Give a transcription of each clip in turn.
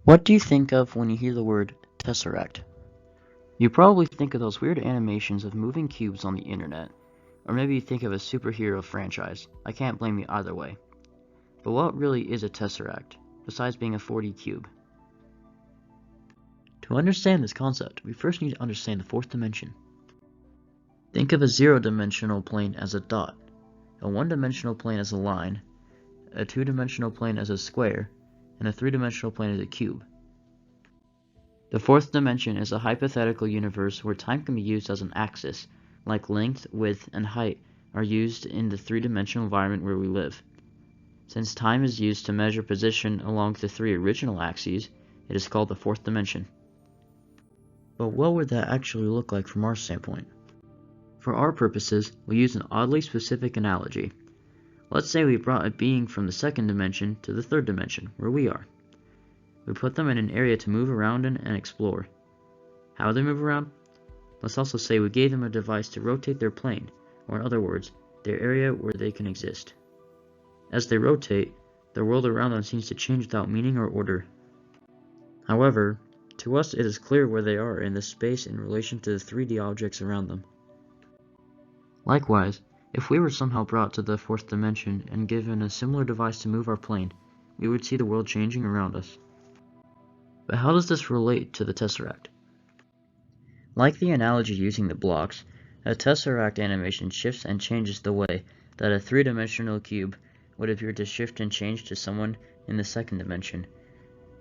What do you think of when you hear the word Tesseract? You probably think of those weird animations of moving cubes on the internet, or maybe you think of a superhero franchise. I can't blame you either way. But what really is a Tesseract, besides being a 4D cube? To understand this concept, we first need to understand the fourth dimension. Think of a zero-dimensional plane as a dot, a one-dimensional plane as a line, a two-dimensional plane as a square, and a three-dimensional plane as a cube. The fourth dimension is a hypothetical universe where time can be used as an axis, like length, width, and height are used in the three-dimensional environment where we live. Since time is used to measure position along the three original axes, it is called the fourth dimension. But what would that actually look like from our standpoint? For our purposes, we'll use an oddly specific analogy. Let's say we brought a being from the second dimension to the third dimension, where we are. We put them in an area to move around in and explore. How do they move around? Let's also say we gave them a device to rotate their plane, or in other words, their area where they can exist. As they rotate, the world around them seems to change without meaning or order. However, to us it is clear where they are in this space in relation to the 3D objects around them. Likewise, if we were somehow brought to the fourth dimension and given a similar device to move our plane, we would see the world changing around us. But how does this relate to the Tesseract? Like the analogy using the blocks, a Tesseract animation shifts and changes the way that a three-dimensional cube would appear to shift and change to someone in the second dimension.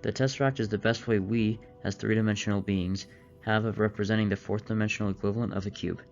The Tesseract is the best way we, as three-dimensional beings, have of representing the fourth-dimensional equivalent of a cube.